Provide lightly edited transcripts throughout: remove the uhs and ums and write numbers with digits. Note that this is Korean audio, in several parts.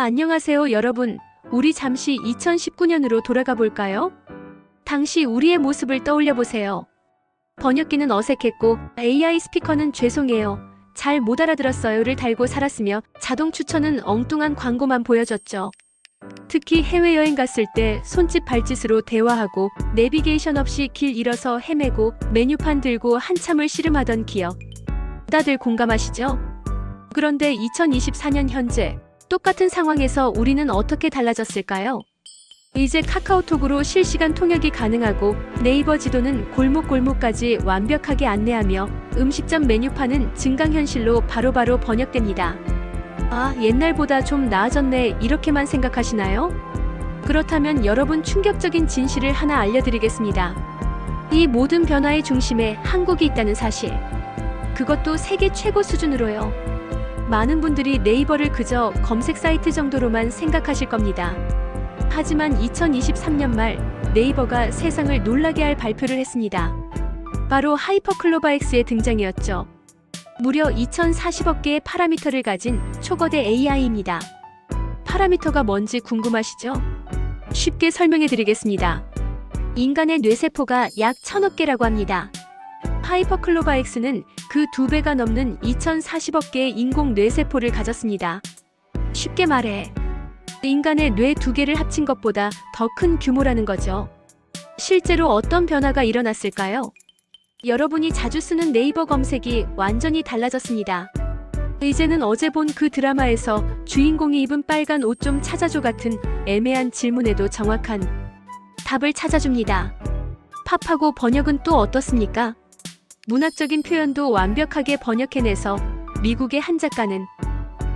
안녕하세요, 여러분. 우리 잠시 2019년으로 돌아가 볼까요? 당시 우리의 모습을 떠올려 보세요. 번역기는 어색했고 AI 스피커는 죄송해요, 잘 못 알아들었어요를 달고 살았으며 자동 추천은 엉뚱한 광고만 보여줬죠. 특히 해외여행 갔을 때 손짓 발짓으로 대화하고 내비게이션 없이 길 잃어서 헤매고 메뉴판 들고 한참을 씨름하던 기억. 다들 공감하시죠? 그런데 2024년 현재 똑같은 상황에서 우리는 어떻게 달라졌을까요? 이제 카카오톡으로 실시간 통역이 가능하고 네이버 지도는 골목골목까지 완벽하게 안내하며 음식점 메뉴판은 증강현실로 바로바로 번역됩니다. 아, 옛날보다 좀 나아졌네, 이렇게만 생각하시나요? 그렇다면 여러분, 충격적인 진실을 하나 알려드리겠습니다. 이 모든 변화의 중심에 한국이 있다는 사실. 그것도 세계 최고 수준으로요. 많은 분들이 네이버를 그저 검색 사이트 정도로만 생각하실 겁니다. 하지만 2023년 말 네이버가 세상을 놀라게 할 발표를 했습니다. 바로 하이퍼클로바X의 등장이었죠. 무려 2040억 개의 파라미터를 가진 초거대 AI입니다. 파라미터가 뭔지 궁금하시죠? 쉽게 설명해 드리겠습니다. 인간의 뇌세포가 약 1000억 개라고 합니다. 하이퍼클로바X는 그 2배가 넘는 2040억 개의 인공 뇌세포를 가졌습니다. 쉽게 말해 인간의 뇌 2개를 합친 것보다 더 큰 규모라는 거죠. 실제로 어떤 변화가 일어났을까요? 여러분이 자주 쓰는 네이버 검색이 완전히 달라졌습니다. 이제는 어제 본 그 드라마에서 주인공이 입은 빨간 옷 좀 찾아줘 같은 애매한 질문에도 정확한 답을 찾아줍니다. 팝하고 번역은 또 어떻습니까? 문학적인 표현도 완벽하게 번역해내서 미국의 한 작가는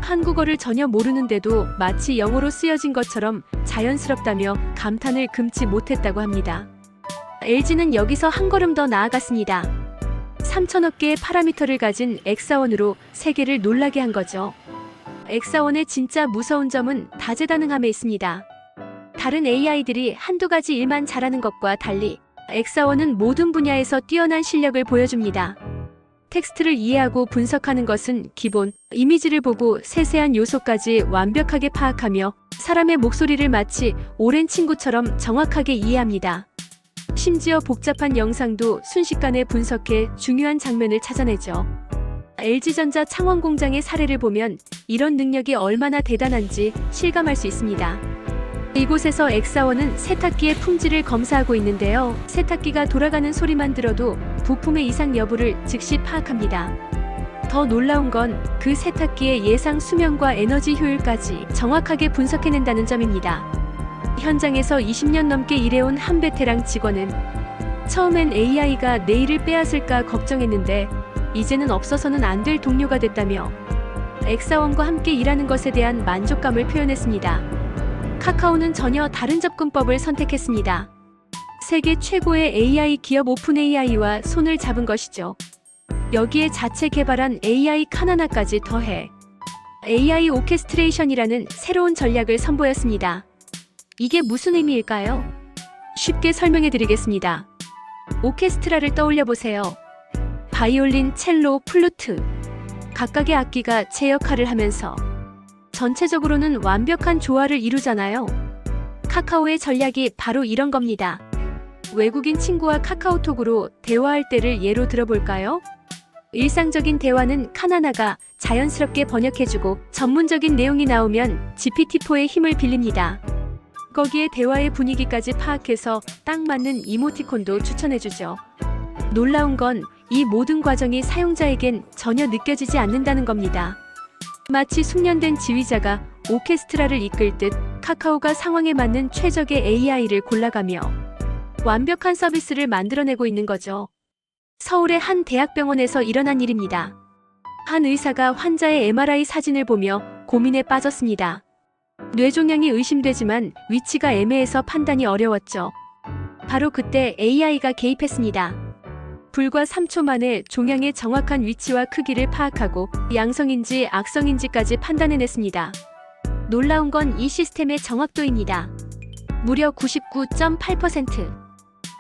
한국어를 전혀 모르는데도 마치 영어로 쓰여진 것처럼 자연스럽다며 감탄을 금치 못했다고 합니다. LG는 여기서 한 걸음 더 나아갔습니다. 3000억 개의 파라미터를 가진 엑사원으로 세계를 놀라게 한 거죠. 엑사원의 진짜 무서운 점은 다재다능함에 있습니다. 다른 AI들이 한두 가지 일만 잘하는 것과 달리 엑사원은 모든 분야에서 뛰어난 실력을 보여줍니다. 텍스트를 이해하고 분석하는 것은 기본, 이미지를 보고 세세한 요소까지 완벽하게 파악하며 사람의 목소리를 마치 오랜 친구처럼 정확하게 이해합니다. 심지어 복잡한 영상도 순식간에 분석해 중요한 장면을 찾아내죠. LG전자 창원공장의 사례를 보면 이런 능력이 얼마나 대단한지 실감할 수 있습니다. 이곳에서 엑사원은 세탁기의 품질을 검사하고 있는데요. 세탁기가 돌아가는 소리만 들어도 부품의 이상 여부를 즉시 파악합니다. 더 놀라운 건 그 세탁기의 예상 수명과 에너지 효율까지 정확하게 분석해낸다는 점입니다. 현장에서 20년 넘게 일해온 한 베테랑 직원은 처음엔 AI가 내일을 빼앗을까 걱정했는데 이제는 없어서는 안 될 동료가 됐다며 엑사원과 함께 일하는 것에 대한 만족감을 표현했습니다. 카카오는 전혀 다른 접근법을 선택했습니다. 세계 최고의 AI 기업 오픈AI와 손을 잡은 것이죠. 여기에 자체 개발한 AI 카나나까지 더해 AI 오케스트레이션이라는 새로운 전략을 선보였습니다. 이게 무슨 의미일까요? 쉽게 설명해 드리겠습니다. 오케스트라를 떠올려 보세요. 바이올린, 첼로, 플루트. 각각의 악기가 제 역할을 하면서 전체적으로는 완벽한 조화를 이루잖아요. 카카오의 전략이 바로 이런 겁니다. 외국인 친구와 카카오톡으로 대화할 때를 예로 들어볼까요? 일상적인 대화는 카나나가 자연스럽게 번역해주고 전문적인 내용이 나오면 GPT-4의 힘을 빌립니다. 거기에 대화의 분위기까지 파악해서 딱 맞는 이모티콘도 추천해주죠. 놀라운 건 이 모든 과정이 사용자에겐 전혀 느껴지지 않는다는 겁니다. 마치 숙련된 지휘자가 오케스트라를 이끌 듯 카카오가 상황에 맞는 최적의 AI를 골라가며 완벽한 서비스를 만들어내고 있는 거죠. 서울의 한 대학병원에서 일어난 일입니다. 한 의사가 환자의 MRI 사진을 보며 고민에 빠졌습니다. 뇌종양이 의심되지만 위치가 애매해서 판단이 어려웠죠. 바로 그때 AI가 개입했습니다. 불과 3초 만에 종양의 정확한 위치와 크기를 파악하고 양성인지 악성인지까지 판단해냈습니다. 놀라운 건 이 시스템의 정확도입니다. 무려 99.8%.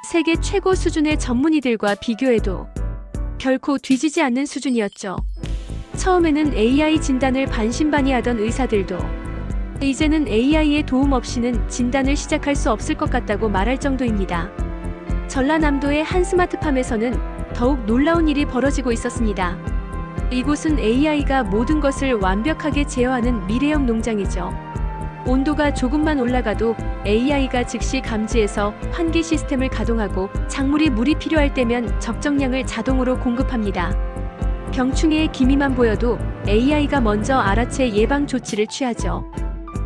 세계 최고 수준의 전문의들과 비교해도 결코 뒤지지 않는 수준이었죠. 처음에는 AI 진단을 반신반의하던 의사들도 이제는 AI의 도움 없이는 진단을 시작할 수 없을 것 같다고 말할 정도입니다. 전라남도의 한 스마트팜에서는 더욱 놀라운 일이 벌어지고 있었습니다. 이곳은 AI가 모든 것을 완벽하게 제어하는 미래형 농장이죠. 온도가 조금만 올라가도 AI가 즉시 감지해서 환기 시스템을 가동하고 작물이 물이 필요할 때면 적정량을 자동으로 공급합니다. 병충해의 기미만 보여도 AI가 먼저 알아채 예방 조치를 취하죠.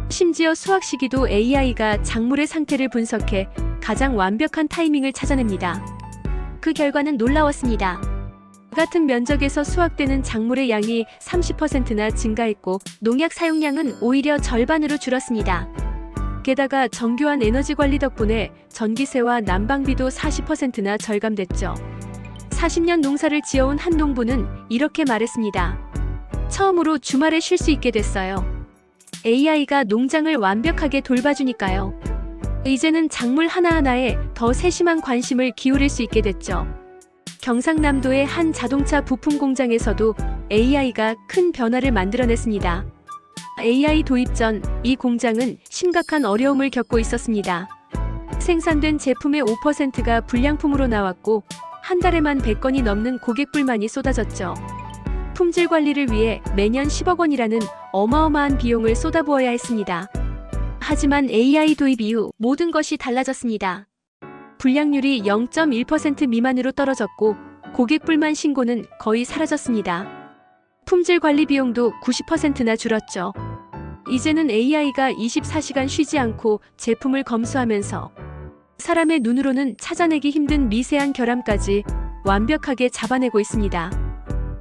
심지어 수확 시기도 AI가 작물의 상태를 분석해 가장 완벽한 타이밍을 찾아냅니다. 그 결과는 놀라웠습니다. 같은 면적에서 수확되는 작물의 양이 30%나 증가했고 농약 사용량은 오히려 절반으로 줄었습니다. 게다가 정교한 에너지 관리 덕분에 전기세와 난방비도 40%나 절감됐죠. 40년 농사를 지어온 한 농부는 이렇게 말했습니다. 처음으로 주말에 쉴 수 있게 됐어요. AI가 농장을 완벽하게 돌봐주니까요. 이제는 작물 하나하나에 더 세심한 관심을 기울일 수 있게 됐죠. 경상남도의 한 자동차 부품 공장에서도 AI가 큰 변화를 만들어냈습니다. AI 도입 전 이 공장은 심각한 어려움을 겪고 있었습니다. 생산된 제품의 5%가 불량품으로 나왔고 한 달에만 100건이 넘는 고객 불만이 쏟아졌죠. 품질 관리를 위해 매년 10억 원이라는 어마어마한 비용을 쏟아부어야 했습니다. 하지만 AI 도입 이후 모든 것이 달라졌습니다. 불량률이 0.1% 미만으로 떨어졌고 고객 불만 신고는 거의 사라졌습니다. 품질 관리 비용도 90%나 줄었죠. 이제는 AI가 24시간 쉬지 않고 제품을 검수하면서 사람의 눈으로는 찾아내기 힘든 미세한 결함까지 완벽하게 잡아내고 있습니다.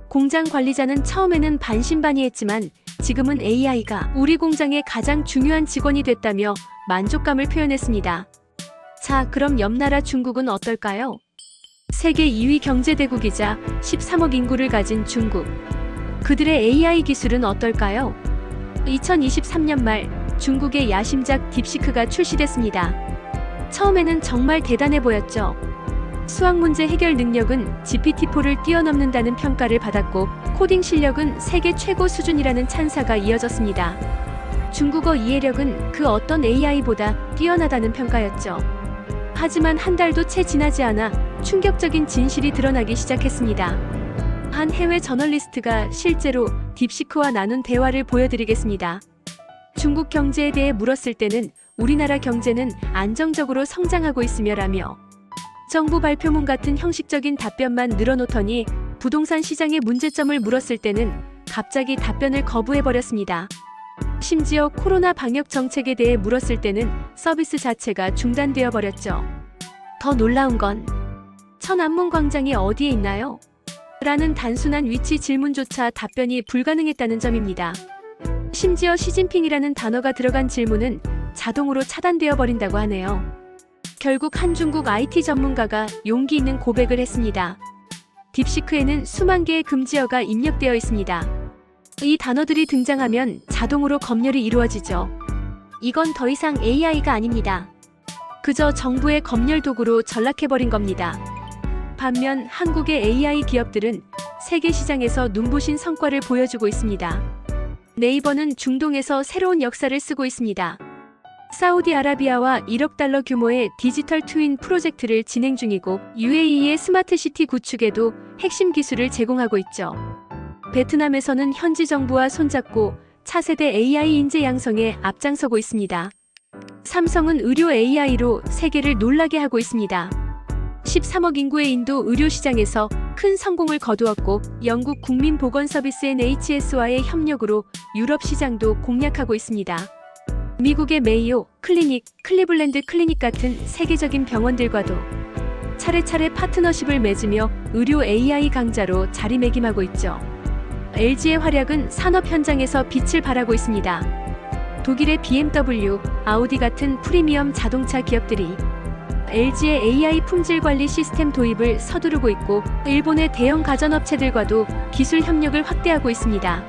공장 관리자는 처음에는 반신반의했지만 지금은 AI가 우리 공장의 가장 중요한 직원이 됐다며 만족감을 표현했습니다. 자, 그럼 옆 나라 중국은 어떨까요? 세계 2위 경제대국이자 13억 인구를 가진 중국. 그들의 AI 기술은 어떨까요? 2023년 말 중국의 야심작 딥시크가 출시됐습니다. 처음에는 정말 대단해 보였죠. 수학 문제 해결 능력은 GPT-4를 뛰어넘는다는 평가를 받았고 코딩 실력은 세계 최고 수준이라는 찬사가 이어졌습니다. 중국어 이해력은 그 어떤 AI보다 뛰어나다는 평가였죠. 하지만 한 달도 채 지나지 않아 충격적인 진실이 드러나기 시작했습니다. 한 해외 저널리스트가 실제로 딥시크와 나눈 대화를 보여드리겠습니다. 중국 경제에 대해 물었을 때는 우리나라 경제는 안정적으로 성장하고 있으며라며 정부 발표문 같은 형식적인 답변만 늘어놓더니 부동산 시장의 문제점을 물었을 때는 갑자기 답변을 거부해버렸습니다. 심지어 코로나 방역 정책에 대해 물었을 때는 서비스 자체가 중단되어 버렸죠. 더 놀라운 건 천안문 광장이 어디에 있나요? 라는 단순한 위치 질문조차 답변이 불가능했다는 점입니다. 심지어 시진핑이라는 단어가 들어간 질문은 자동으로 차단되어 버린다고 하네요. 결국 한 중국 IT 전문가가 용기 있는 고백을 했습니다. 딥시크에는 수만 개의 금지어가 입력되어 있습니다. 이 단어들이 등장하면 자동으로 검열이 이루어지죠. 이건 더 이상 AI가 아닙니다. 그저 정부의 검열 도구로 전락해버린 겁니다. 반면 한국의 AI 기업들은 세계 시장에서 눈부신 성과를 보여주고 있습니다. 네이버는 중동에서 새로운 역사를 쓰고 있습니다. 사우디아라비아와 1억 달러 규모의 디지털 트윈 프로젝트를 진행 중이고 UAE의 스마트시티 구축에도 핵심 기술을 제공하고 있죠. 베트남에서는 현지 정부와 손잡고 차세대 AI 인재 양성에 앞장서고 있습니다. 삼성은 의료 AI로 세계를 놀라게 하고 있습니다. 13억 인구의 인도 의료 시장에서 큰 성공을 거두었고 영국 국민보건서비스 NHS와의 협력으로 유럽 시장도 공략하고 있습니다. 미국의 메이오 클리닉, 클리블랜드 클리닉 같은 세계적인 병원들과도 차례차례 파트너십을 맺으며 의료 AI 강자로 자리매김하고 있죠. LG의 활약은 산업 현장에서 빛을 발하고 있습니다. 독일의 BMW, 아우디 같은 프리미엄 자동차 기업들이 LG의 AI 품질 관리 시스템 도입을 서두르고 있고 일본의 대형 가전업체들과도 기술 협력을 확대하고 있습니다.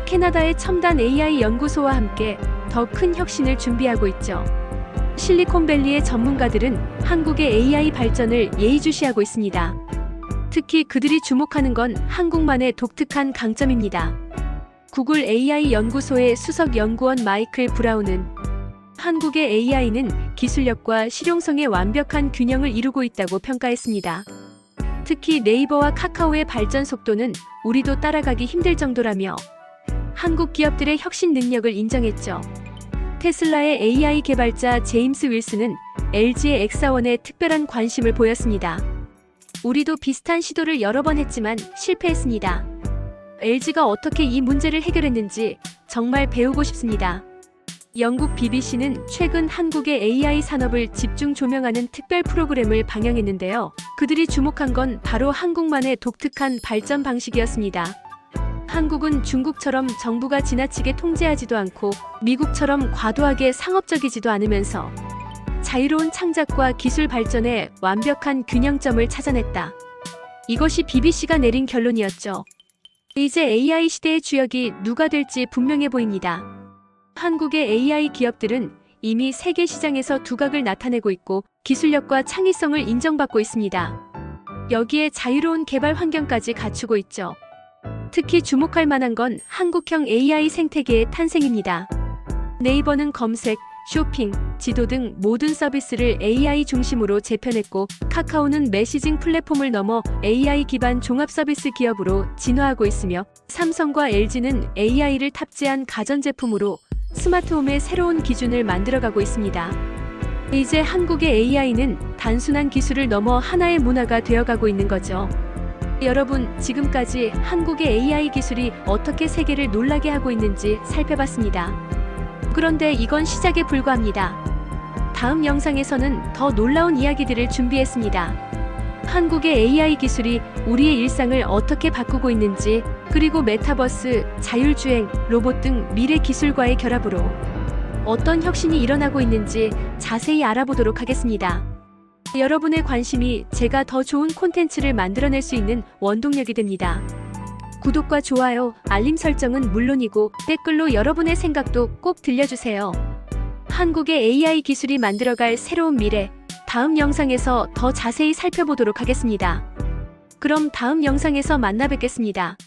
캐나다의 첨단 AI 연구소와 함께 더 큰 혁신을 준비하고 있죠. 실리콘밸리의 전문가들은 한국의 AI 발전을 예의주시하고 있습니다. 특히 그들이 주목하는 건 한국만의 독특한 강점입니다. 구글 AI 연구소의 수석 연구원 마이클 브라운은 한국의 AI는 기술력과 실용성의 완벽한 균형을 이루고 있다고 평가했습니다. 특히 네이버와 카카오의 발전 속도는 우리도 따라가기 힘들 정도라며 한국 기업들의 혁신 능력을 인정했죠. 테슬라의 AI 개발자 제임스 윌슨은 LG의 엑사원에 특별한 관심을 보였습니다. 우리도 비슷한 시도를 여러 번 했지만 실패했습니다. LG가 어떻게 이 문제를 해결했는지 정말 배우고 싶습니다. 영국 BBC는 최근 한국의 AI 산업을 집중 조명하는 특별 프로그램을 방영했는데요. 그들이 주목한 건 바로 한국만의 독특한 발전 방식이었습니다. 한국은 중국처럼 정부가 지나치게 통제하지도 않고 미국처럼 과도하게 상업적이지도 않으면서 자유로운 창작과 기술 발전에 완벽한 균형점을 찾아냈다. 이것이 BBC가 내린 결론이었죠. 이제 AI 시대의 주역이 누가 될지 분명해 보입니다. 한국의 AI 기업들은 이미 세계 시장에서 두각을 나타내고 있고 기술력과 창의성을 인정받고 있습니다. 여기에 자유로운 개발 환경까지 갖추고 있죠. 특히 주목할 만한 건 한국형 AI 생태계의 탄생입니다. 네이버는 검색, 쇼핑, 지도 등 모든 서비스를 AI 중심으로 재편했고 카카오는 메시징 플랫폼을 넘어 AI 기반 종합 서비스 기업으로 진화하고 있으며 삼성과 LG는 AI를 탑재한 가전제품으로 스마트홈의 새로운 기준을 만들어가고 있습니다. 이제 한국의 AI는 단순한 기술을 넘어 하나의 문화가 되어가고 있는 거죠. 여러분, 지금까지 한국의 AI 기술이 어떻게 세계를 놀라게 하고 있는지 살펴봤습니다. 그런데 이건 시작에 불과합니다. 다음 영상에서는 더 놀라운 이야기들을 준비했습니다. 한국의 AI 기술이 우리의 일상을 어떻게 바꾸고 있는지, 그리고 메타버스, 자율주행, 로봇 등 미래 기술과의 결합으로 어떤 혁신이 일어나고 있는지 자세히 알아보도록 하겠습니다. 여러분의 관심이 제가 더 좋은 콘텐츠를 만들어낼 수 있는 원동력이 됩니다. 구독과 좋아요, 알림 설정은 물론이고 댓글로 여러분의 생각도 꼭 들려주세요. 한국의 AI 기술이 만들어갈 새로운 미래, 다음 영상에서 더 자세히 살펴보도록 하겠습니다. 그럼 다음 영상에서 만나 뵙겠습니다.